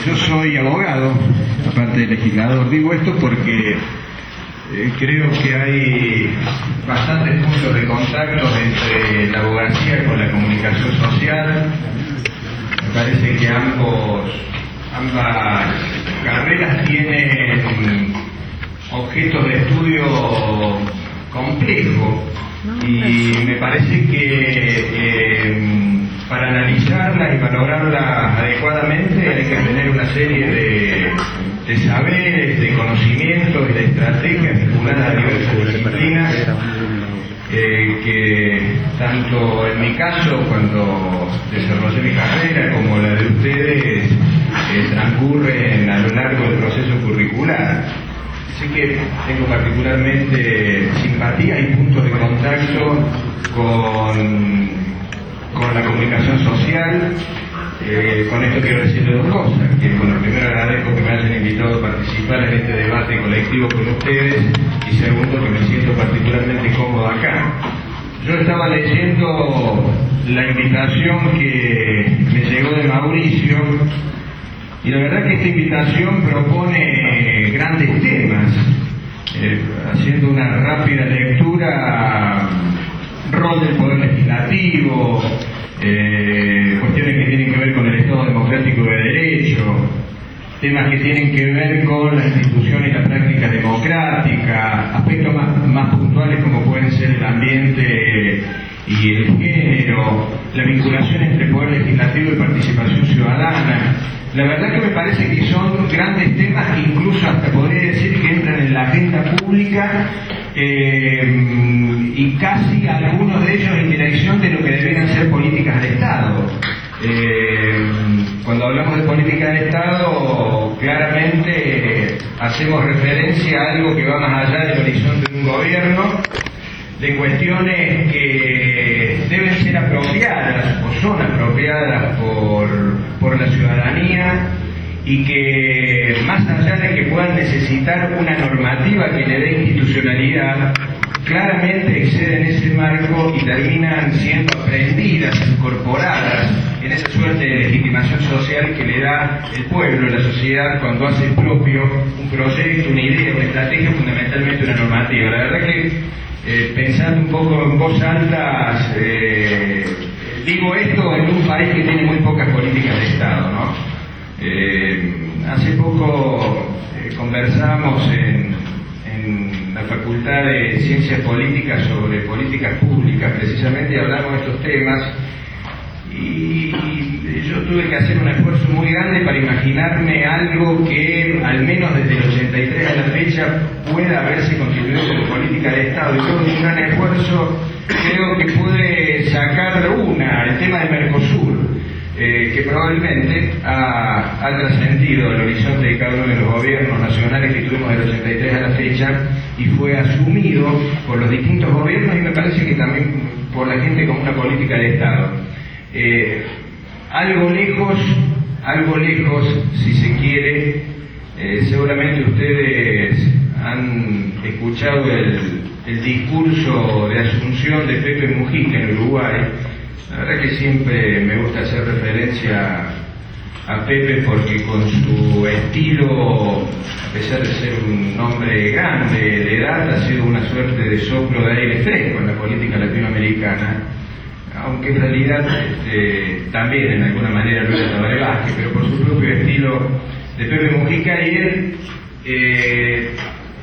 Yo soy abogado, aparte de legislador. Digo esto porque creo que hay bastantes puntos de contacto entre la abogacía con la comunicación social. Me parece que ambas carreras tienen objetos de estudio complejos y me parece que para analizarlas y valorarlas adecuadamente hay que tener una serie de saberes, de conocimientos y de estrategias vinculadas a diversas disciplinas que tanto en mi caso cuando desarrollé mi carrera como la de ustedes transcurren a lo largo del proceso curricular. Así que tengo particularmente simpatía y puntos de contacto con la comunicación social. Con esto quiero decirle dos cosas, que bueno, primero agradezco que me hayan invitado a participar en este debate colectivo con ustedes y segundo que me siento particularmente cómodo acá. Yo estaba leyendo la invitación que me llegó de Mauricio y la verdad que esta invitación propone grandes temas, haciendo una rápida lectura, rol del Poder Legislativo, cuestiones que tienen que ver con el Estado Democrático de Derecho, temas que tienen que ver con la institución y la práctica democrática, aspectos más puntuales como pueden ser el ambiente y el género, la vinculación entre Poder Legislativo y participación ciudadana. La verdad que me parece que son grandes temas que incluso hasta podría decir que entran en la agenda pública y casi algunos de ellos en dirección de lo que deberían ser políticas de Estado. Cuando hablamos de política de Estado, claramente hacemos referencia a algo que va más allá del horizonte de un gobierno, de cuestiones que deben ser apropiadas o son apropiadas por la ciudadanía y que más allá de que puedan necesitar una normativa que le dé institucionalidad, claramente exceden ese marco y terminan siendo aprendidas, incorporadas en esa suerte de legitimación social que le da el pueblo, la sociedad, cuando hace propio un proyecto, una idea, una estrategia, fundamentalmente una normativa. La verdad que pensando un poco en voz alta, digo esto en un país que tiene muy pocas políticas de Estado, ¿no? Hace poco conversamos en la Facultad de Ciencias Políticas sobre políticas públicas, precisamente, y hablamos de estos temas, y yo tuve que hacer un esfuerzo muy grande para imaginarme algo que, al menos desde el 83 a la fecha, pueda haberse constituido como política de Estado. Y todo un gran esfuerzo, creo que pude sacar el tema de Mercosur, que probablemente ha trascendido el horizonte de cada uno de los gobiernos nacionales que tuvimos del 83 a la fecha y fue asumido por los distintos gobiernos y me parece que también por la gente como una política de Estado. Algo lejos, si se quiere, seguramente ustedes han escuchado el discurso de Asunción de Pepe Mujica en Uruguay. La verdad que siempre me gusta hacer referencia a Pepe porque con su estilo, a pesar de ser un hombre grande de edad, ha sido una suerte de soplo de aire fresco en la política latinoamericana, aunque en realidad también en alguna manera lo era Tabaré Vázquez, pero por su propio estilo de Pepe Mujica. Y él,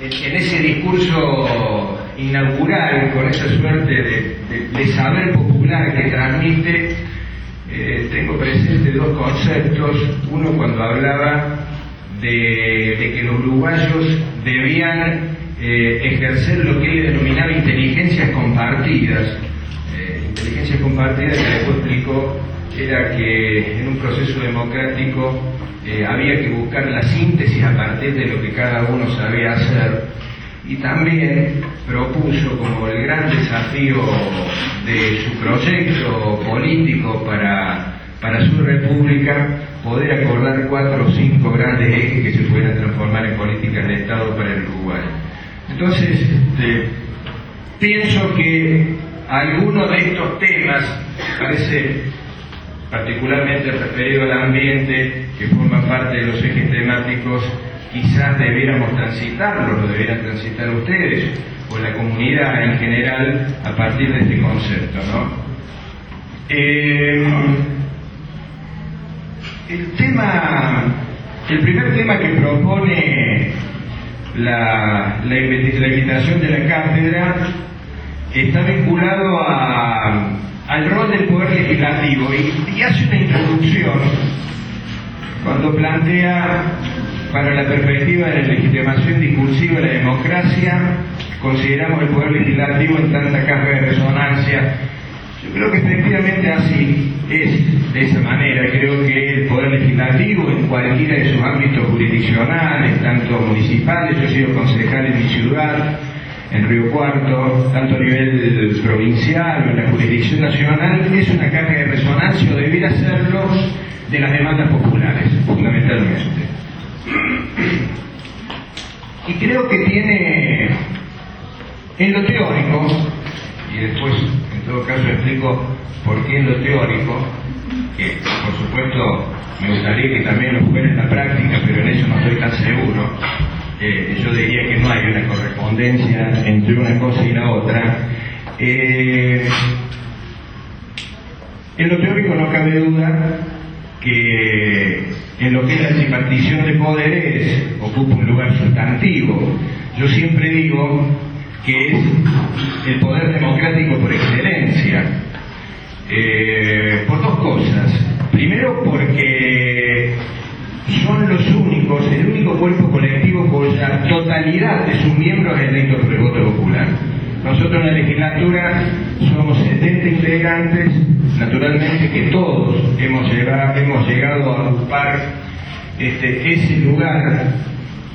en ese discurso inaugural, con esa suerte de saber popular que transmite, tengo presente dos conceptos. Uno, cuando hablaba de que los uruguayos debían ejercer lo que él denominaba inteligencias compartidas. Inteligencias compartidas, que después explicó, era que en un proceso democrático había que buscar la síntesis a partir de lo que cada uno sabía hacer, y también propuso como el gran desafío de su proyecto político para su república poder acordar 4 o 5 grandes ejes que se pudieran transformar en políticas de Estado para el Uruguay. Entonces, pienso que algunos de estos temas, parece particularmente referido al ambiente, que forman parte de los ejes temáticos, quizás debiéramos transitarlos, lo debieran transitar ustedes, o la comunidad en general, a partir de este concepto, ¿no? El primer tema que propone la invitación de la cátedra está vinculado al rol del Poder Legislativo y hace una introducción cuando plantea, para la perspectiva de la legitimación discursiva de la democracia, consideramos el Poder Legislativo en tanta caja de resonancia. Yo creo que efectivamente así es, de esa manera. Creo que el Poder Legislativo, en cualquiera de sus ámbitos jurisdiccionales, tanto municipales, yo he sido concejal en mi ciudad, en Río Cuarto, tanto a nivel provincial o en la jurisdicción nacional, es una caja de resonancia, o debiera serlo, de las demandas populares, fundamentalmente. Y creo que tiene, en lo teórico, y después en todo caso explico por qué en lo teórico, que por supuesto me gustaría que también lo fuera en la práctica, pero en eso no estoy tan seguro. Yo diría que no hay una correspondencia entre una cosa y la otra. En lo teórico no cabe duda que en lo que es la tripartición de poderes ocupa un lugar sustantivo. Yo siempre digo que es el poder democrático por excelencia, por dos cosas. Primero, porque son los únicos, el único cuerpo colectivo cuya totalidad de sus miembros es electo por el voto popular. Nosotros en la legislatura somos 70 integrantes, naturalmente que todos hemos llegado a ocupar ese lugar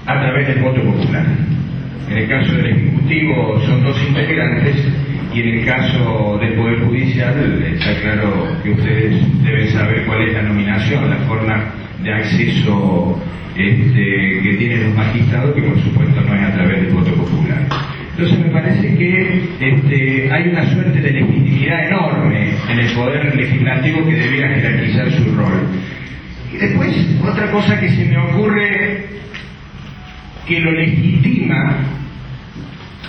a través del voto popular. En el caso del Ejecutivo son 2 integrantes, y en el caso del Poder Judicial está claro que ustedes deben saber cuál es la nominación, la forma de acceso que tienen los magistrados, que por supuesto no es a través del voto popular. Entonces me parece que hay una suerte de legitimidad enorme en el Poder Legislativo que debiera jerarquizar su rol. Y después, otra cosa que se me ocurre que lo legitima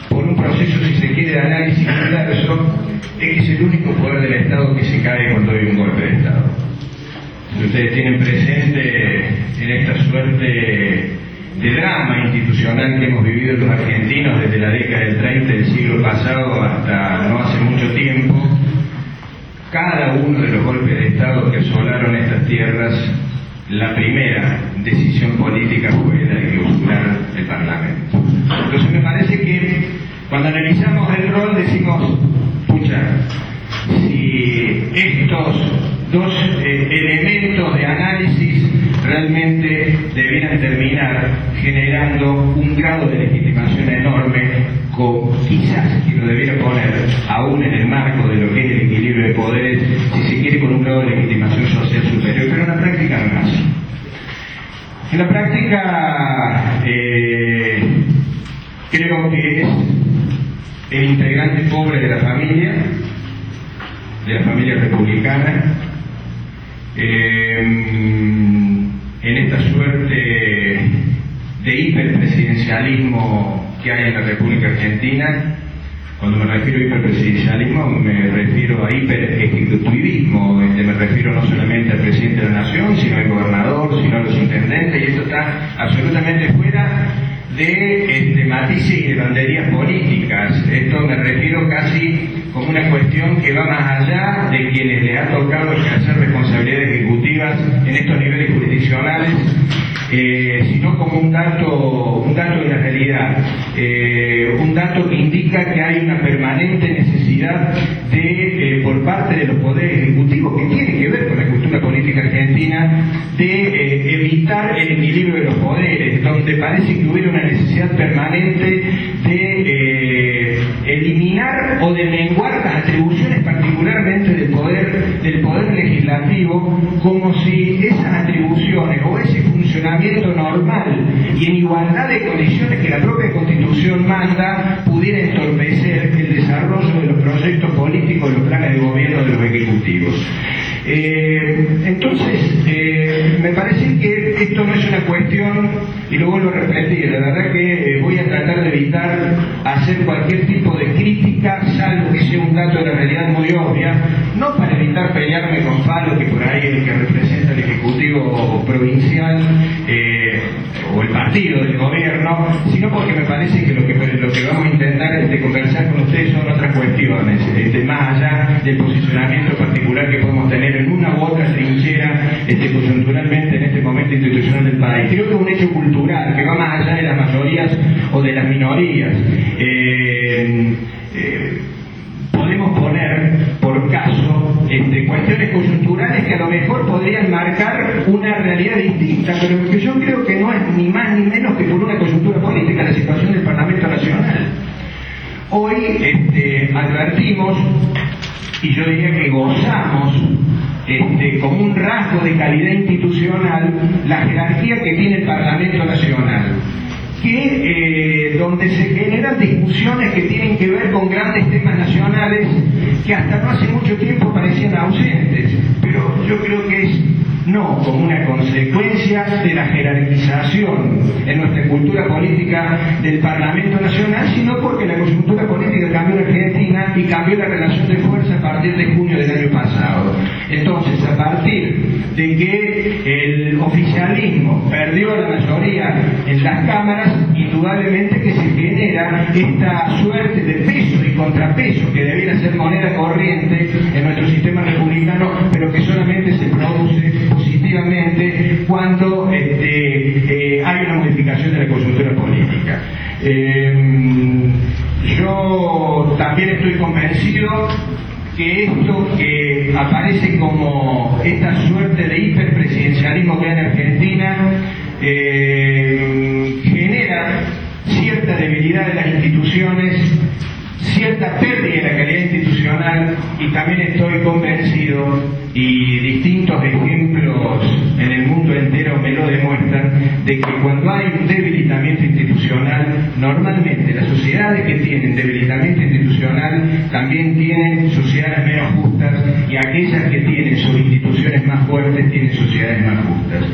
por un proceso, si se quiere, de análisis inverso, es que es el único poder del Estado que se cae cuando hay un golpe de Estado. Si ustedes tienen presente en esta suerte de drama institucional que hemos vivido los argentinos desde la década del 30 del siglo pasado hasta no hace mucho tiempo, cada uno de los golpes de Estado que asolaron estas tierras, la primera decisión política fue la de clausurar el Parlamento. Entonces me parece que cuando analizamos el rol decimos, pucha, si estos dos elementos de análisis realmente debieran terminar generando un grado de legitimación enorme, quizás que lo debiera poner aún en el marco de lo que es el equilibrio de poderes, si se quiere, con un grado de legitimación social superior, pero en la práctica no es así. En la práctica creo que es el integrante pobre de la familia republicana, en esta suerte de hiperpresidencialismo que hay en la República Argentina. Cuando me refiero a hiperpresidencialismo me refiero a hiperejecutivismo, me refiero no solamente al presidente de la nación, sino al gobernador, sino a los intendentes, y esto está absolutamente fuera de matices y de banderías políticas. Esto me refiero casi como una cuestión que va más allá de quienes les ha tocado ejercer responsabilidades ejecutivas en estos niveles jurisdiccionales, sino como un dato de la realidad, un dato que indica que hay una permanente necesidad por parte de los poderes ejecutivos, que tiene que ver con la cultura política argentina, de evitar el equilibrio de los poderes, donde parece que hubiera una necesidad permanente de eliminar o de menguar las atribuciones particularmente del poder legislativo, como si esas atribuciones o ese funcionamiento normal y en igualdad de condiciones que la propia Constitución manda pudiera entorpecer el desarrollo de los proyectos políticos, de los planes de gobierno de los ejecutivos. Entonces, me parece que esto no es una cuestión, y lo vuelvo a repetir, la verdad que voy a tratar de evitar hacer cualquier tipo de crítica, salvo que sea un dato de la realidad muy obvia, no para evitar pelearme con Falo, que por ahí es el que representa el Ejecutivo provincial, o el partido del gobierno, sino porque me parece que lo que vamos a intentar conversar con ustedes son otras cuestiones, más allá del posicionamiento particular que podemos tener en una u otra trinchera coyunturalmente en este momento institucional del país. Creo que es un hecho cultural que va más allá de las mayorías o de las minorías. Podemos poner por caso cuestiones coyunturales que a lo mejor podrían marcar una realidad distinta, pero que yo creo que no es ni más ni menos que por una coyuntura política la situación del Parlamento Nacional. Hoy advertimos, y yo diría que gozamos como un rasgo de calidad institucional, la jerarquía que tiene el Parlamento Nacional, donde se generan discusiones que tienen que ver con grandes temas nacionales que hasta no hace mucho tiempo parecían ausentes, pero yo creo que es no como una consecuencia de la jerarquización en nuestra cultura política del Parlamento Nacional, sino porque la coyuntura política cambió en Argentina y cambió la relación de fuerza a partir de junio del año pasado. Entonces, a partir de que el oficialismo perdió la mayoría en las cámaras, indudablemente que se genera esta suerte de peso y contrapeso que debiera ser moneda corriente en nuestro sistema republicano, pero que solamente se produce positivamente cuando hay una modificación de la coyuntura política. Yo también estoy convencido que esto que aparece como esta suerte de hiperpresidencialismo que hay en Argentina genera cierta debilidad de las instituciones, cierta pérdida de la calidad institucional, y también estoy convencido, y distintos ejemplos en el mundo entero me lo demuestran, de que cuando hay un debilitamiento institucional, normalmente las sociedades que tienen debilitamiento institucional también tienen sociedades menos justas, y aquellas que tienen sus instituciones más fuertes tienen sociedades más justas.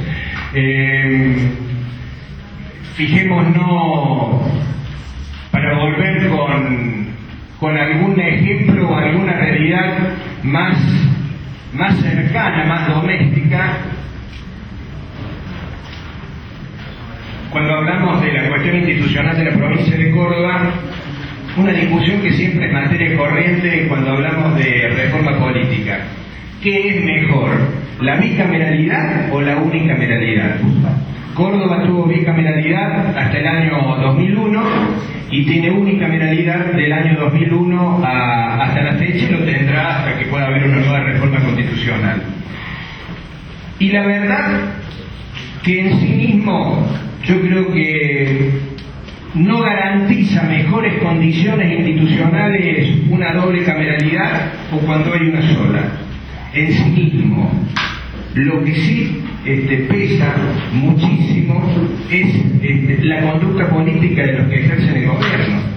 Fijémonos, para volver con algún ejemplo o alguna realidad más cercana, más doméstica, cuando hablamos de la cuestión institucional de la provincia de Córdoba, una discusión que siempre es materia corriente cuando hablamos de reforma política. ¿Qué es mejor, la bicameralidad o la unicameralidad? Córdoba tuvo bicameralidad hasta el año 2001 y tiene unicameralidad del año 2001 hasta la fecha, y lo tendrá hasta que pueda haber una nueva reforma constitucional. Y la verdad que en sí mismo yo creo que no garantiza mejores condiciones institucionales una doble cameralidad o cuando hay una sola. En sí mismo, lo que sí pesa muchísimo es la conducta política de los que ejercen el gobierno.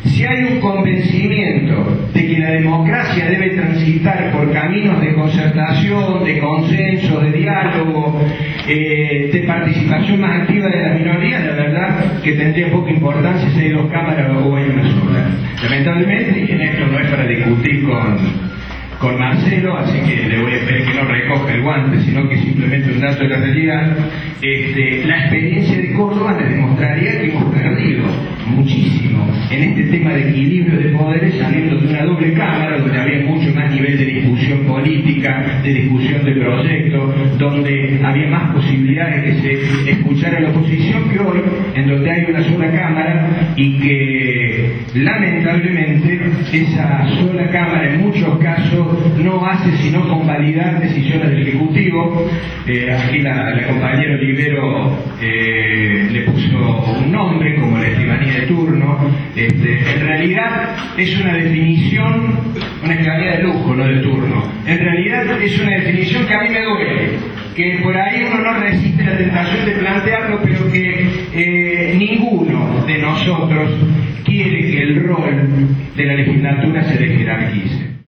Si hay un convencimiento de que la democracia debe transitar por caminos de concertación, de consenso, de diálogo, de participación más activa de la minoría, la verdad que tendría poca importancia si hay dos cámaras o hay una sola. Lamentablemente, y en esto no es para discutir con Marcelo, así que le voy a pedir que no recoja el guante, sino que simplemente un dato de la realidad, la experiencia de Córdoba le demostraría que hemos perdido muchísimo en este tema de equilibrio de poderes, saliendo de una doble cámara donde había mucho más nivel de discusión política, de discusión de proyectos, donde había más posibilidades de que se escuchara la oposición que hoy, en donde hay una sola cámara y que lamentablemente esa sola cámara en muchos casos no hace sino convalidar decisiones del Ejecutivo. Aquí la compañera Olivero le puso un nombre como la escribanía de turno. En realidad es una definición, una escribanía de lujo, no de turno. En realidad es una definición que a mí me duele, que por ahí uno no resiste la tentación de plantearlo, pero que ninguno de nosotros quiere que el rol de la legislatura se desjerarquice.